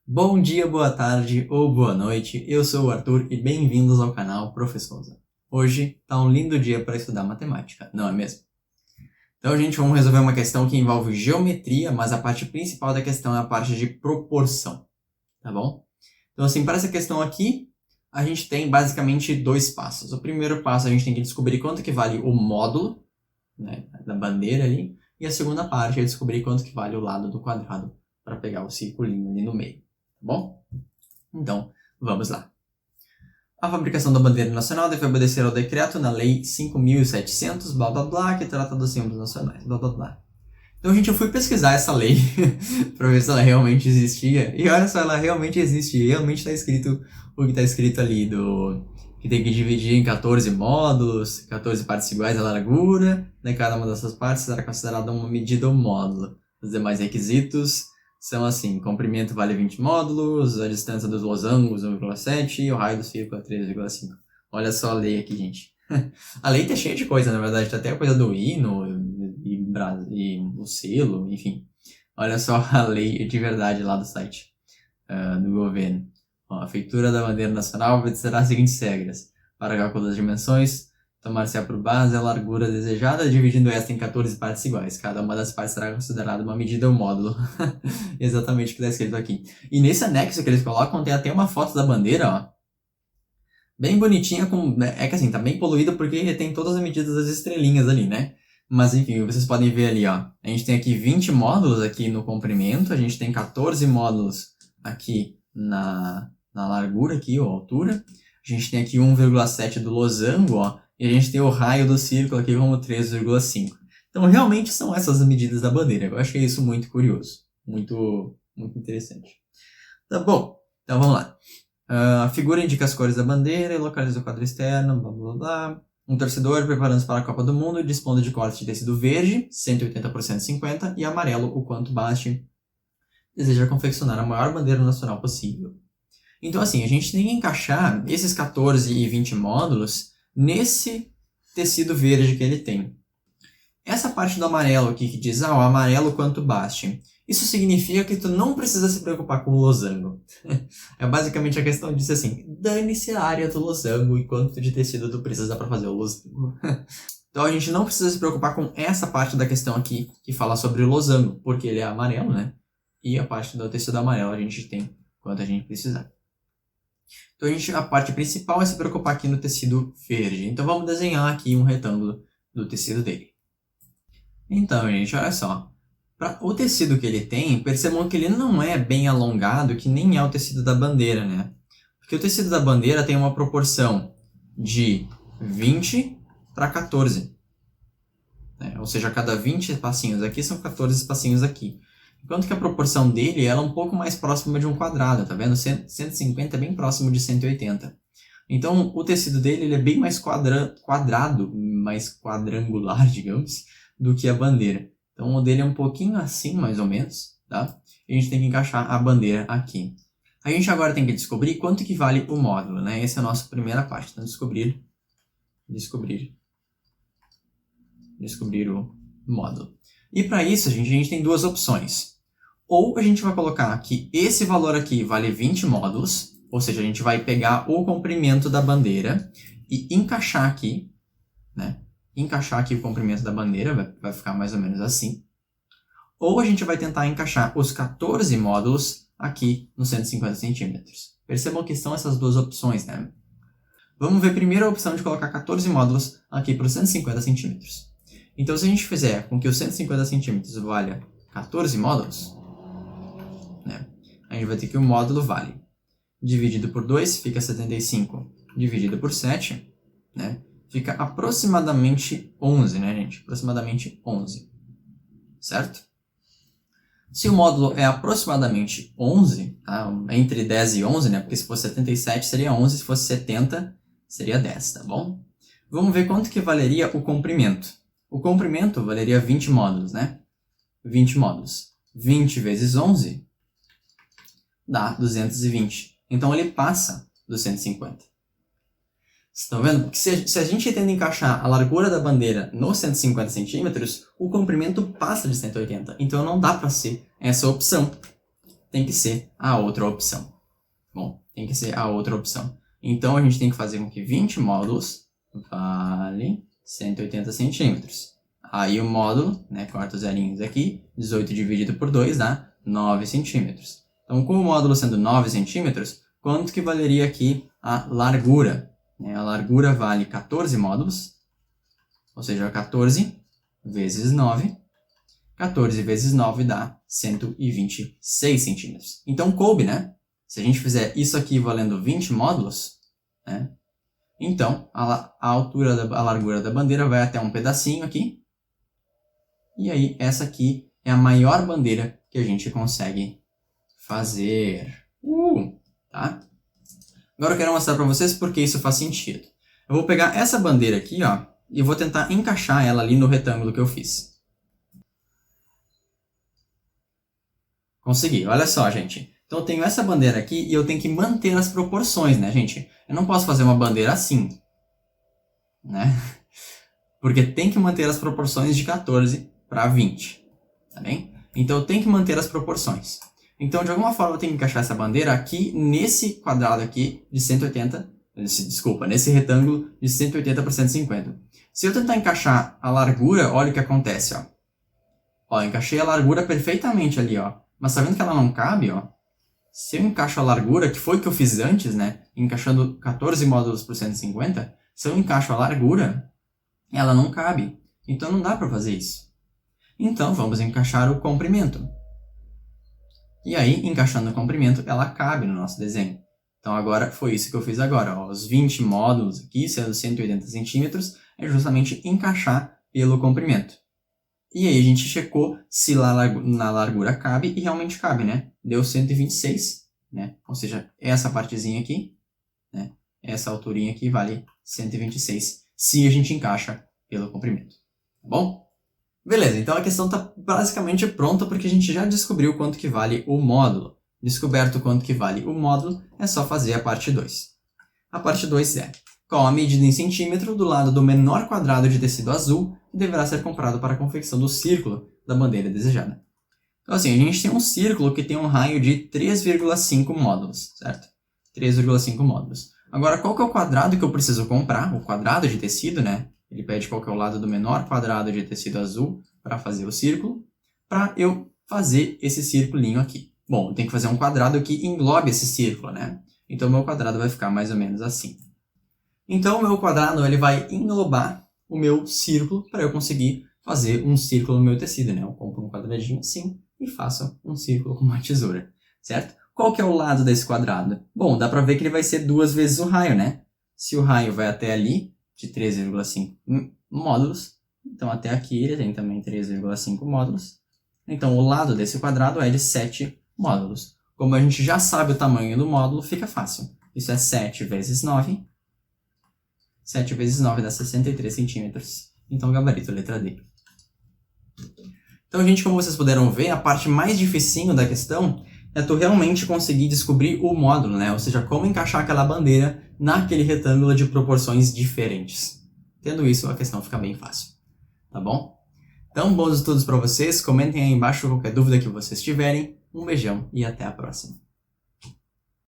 Bom dia, boa tarde ou boa noite, eu sou o Arthur e bem-vindos ao canal Professosa. Hoje tá um lindo dia para estudar matemática, não é mesmo? Então, gente, vamos resolver uma questão que envolve geometria, mas a parte principal da questão é a parte de proporção, tá bom? Então, assim, para essa questão aqui, a gente tem basicamente dois passos. O primeiro passo, a gente tem que descobrir quanto que vale o módulo, né, da bandeira ali, e a segunda parte é descobrir quanto que vale o lado do quadrado para pegar o circulinho ali no meio. Bom, então vamos lá. A fabricação da bandeira nacional deve obedecer ao decreto na Lei 5.700, blá blá blá, que trata dos símbolos nacionais, blá blá blá. Então, gente, eu fui pesquisar essa lei para ver se ela realmente existia. E olha só, ela realmente existe. Realmente está escrito o que está escrito ali, que tem que dividir em 14 módulos, 14 partes iguais a largura, né? Cada uma dessas partes será considerada uma medida ou módulo. Os demais requisitos são assim: comprimento vale 20 módulos, a distância dos losangos 1,7 e o raio do círculo é 3,5. Olha só a lei aqui, gente. A lei tá cheia de coisa, na verdade, tá até a coisa do hino e o selo, enfim. Olha só a lei de verdade lá do site do governo. Ó, a feitura da bandeira nacional obedecerá as seguintes regras. Para cálculo das dimensões, tomar-se-á por base a largura desejada, dividindo esta em 14 partes iguais. Cada uma das partes será considerada uma medida ou módulo. Exatamente o que está escrito aqui. E nesse anexo que eles colocam, tem até uma foto da bandeira, ó. Bem bonitinha, é que assim, tá bem poluída porque tem todas as medidas das estrelinhas ali, né? Mas enfim, vocês podem ver ali, ó. A gente tem aqui 20 módulos aqui no comprimento, a gente tem 14 módulos aqui na largura, aqui, ó, altura. A gente tem aqui 1,7 do losango, ó. E a gente tem o raio do círculo aqui como 3,5. Então, realmente são essas as medidas da bandeira. Eu achei isso muito curioso. Muito interessante. Tá bom, então vamos lá. A figura indica as cores da bandeira e localiza o quadro externo, blá blá blá. Um torcedor preparando-se para a Copa do Mundo, dispondo de corte de tecido verde, 180 por 150, e amarelo, o quanto baste. Deseja confeccionar a maior bandeira nacional possível. Então, assim, a gente tem que encaixar esses 14 e 20 módulos nesse tecido verde que ele tem. Essa parte do amarelo aqui que diz, o amarelo quanto baste. Isso significa que tu não precisa se preocupar com o losango. É basicamente a questão disso assim, dane-se a área do losango e quanto de tecido tu precisa para fazer o losango. Então a gente não precisa se preocupar com essa parte da questão aqui, que fala sobre o losango, porque ele é amarelo, né? E a parte do tecido amarelo a gente tem quanto a gente precisar. Então a parte principal é se preocupar aqui no tecido verde. Então vamos desenhar aqui um retângulo do tecido dele. Então, gente, olha só. O tecido que ele tem, percebam que ele não é bem alongado, que nem é o tecido da bandeira, né? Porque o tecido da bandeira tem uma proporção de 20 para 14. Né? Ou seja, a cada 20 espacinhos aqui são 14 espacinhos aqui. Enquanto que a proporção dele ela é um pouco mais próxima de um quadrado, tá vendo? 150 é bem próximo de 180. Então, o tecido dele ele é bem mais quadrado, mais quadrangular, digamos, do que a bandeira. Então, o dele é um pouquinho assim, mais ou menos, tá? E a gente tem que encaixar a bandeira aqui. A gente agora tem que descobrir quanto que vale o módulo, né? Essa é a nossa primeira parte. Então, descobrir o módulo. E para isso, a gente tem duas opções. Ou a gente vai colocar que esse valor aqui vale 20 módulos, ou seja, a gente vai pegar o comprimento da bandeira e encaixar aqui, né? Encaixar aqui o comprimento da bandeira, vai ficar mais ou menos assim. Ou a gente vai tentar encaixar os 14 módulos aqui nos 150 centímetros. Percebam que são essas duas opções, né? Vamos ver primeiro a opção de colocar 14 módulos aqui para os 150 centímetros. Então, se a gente fizer com que os 150 centímetros valha 14 módulos, né? A gente vai ter que o módulo vale dividido por 2, fica 75, dividido por 7, né? Fica aproximadamente 11, né, gente? Aproximadamente 11, certo? Se o módulo é aproximadamente 11, tá? Entre 10 e 11, né? Porque se fosse 77 seria 11, se fosse 70 seria 10, tá bom? Vamos ver quanto que valeria o comprimento. O comprimento valeria 20 módulos, né? 20 módulos. 20 vezes 11 dá 220. Então ele passa dos 150. Vocês estão vendo? Porque se a gente tenta encaixar a largura da bandeira nos 150 centímetros, o comprimento passa de 180. Então não dá para ser essa opção. tem que ser a outra opção. Bom, tem que ser a outra opção. Então, a gente tem que fazer com que 20 módulos vale 180 centímetros. Aí o módulo, né, corta os zerinhos aqui, 18 dividido por 2 dá 9 centímetros. Então, com o módulo sendo 9 centímetros, quanto que valeria aqui a largura? A largura vale 14 módulos, ou seja, 14 vezes 9. 14 vezes 9 dá 126 centímetros. Então, coube, né? Se a gente fizer isso aqui valendo 20 módulos, né? Então, a largura da bandeira vai até um pedacinho aqui. E aí, essa aqui é a maior bandeira que a gente consegue fazer. Tá? Agora eu quero mostrar para vocês porque isso faz sentido. Eu vou pegar essa bandeira aqui, ó, e vou tentar encaixar ela ali no retângulo que eu fiz. Consegui, olha só, gente. Então eu tenho essa bandeira aqui e eu tenho que manter as proporções, né, gente? Eu não posso fazer uma bandeira assim, né? Porque tem que manter as proporções de 14 para 20, tá bem? Então eu tenho que manter as proporções. Então, de alguma forma, eu tenho que encaixar essa bandeira aqui nesse quadrado aqui de 180, nesse retângulo de 180 por 150. Se eu tentar encaixar a largura, olha o que acontece, ó. Ó, eu encaixei a largura perfeitamente ali, ó. Mas tá vendo que ela não cabe, ó? Se eu encaixo a largura, que foi o que eu fiz antes, né? Encaixando 14 módulos por 150, se eu encaixo a largura, ela não cabe. Então não dá para fazer isso. Então vamos encaixar o comprimento. E aí, encaixando o comprimento, ela cabe no nosso desenho. Então agora foi isso que eu fiz agora. Ó. Os 20 módulos aqui, sendo 180 centímetros, é justamente encaixar pelo comprimento. E aí a gente checou se na largura cabe, e realmente cabe, né? Deu 126, né? Ou seja, essa partezinha aqui, né? Essa alturinha aqui vale 126, se a gente encaixa pelo comprimento. Tá bom? Beleza, então a questão está basicamente pronta porque a gente já descobriu quanto que vale o módulo. Descoberto quanto que vale o módulo, é só fazer a parte 2. A parte 2 é: qual a medida em centímetro do lado do menor quadrado de tecido azul que deverá ser comprado para a confecção do círculo da bandeira desejada? Então assim, a gente tem um círculo que tem um raio de 3,5 módulos, certo? 3,5 módulos. Agora, qual que é o quadrado que eu preciso comprar? O quadrado de tecido, né? Ele pede qual que é o lado do menor quadrado de tecido azul para fazer o círculo, para eu fazer esse circulinho aqui. Bom, eu tenho que fazer um quadrado que englobe esse círculo, né? Então, o meu quadrado vai ficar mais ou menos assim. Então, o meu quadrado ele vai englobar o meu círculo para eu conseguir fazer um círculo no meu tecido, né? Eu compro um quadradinho assim e faço um círculo com uma tesoura, certo? Qual que é o lado desse quadrado? Bom, dá para ver que ele vai ser 2 vezes o raio, né? Se o raio vai até ali, de 3,5 módulos, então até aqui ele tem também 3,5 módulos. Então, o lado desse quadrado é de 7 módulos. Como a gente já sabe o tamanho do módulo, fica fácil. Isso é 7 vezes 9. 7 vezes 9 dá 63 centímetros. Então, gabarito, letra D. Então, gente, como vocês puderam ver, a parte mais dificinho da questão é tu realmente conseguir descobrir o módulo, né? Ou seja, como encaixar aquela bandeira naquele retângulo de proporções diferentes. Tendo isso, a questão fica bem fácil. Tá bom? Então, bons estudos para vocês. Comentem aí embaixo qualquer dúvida que vocês tiverem. Um beijão e até a próxima.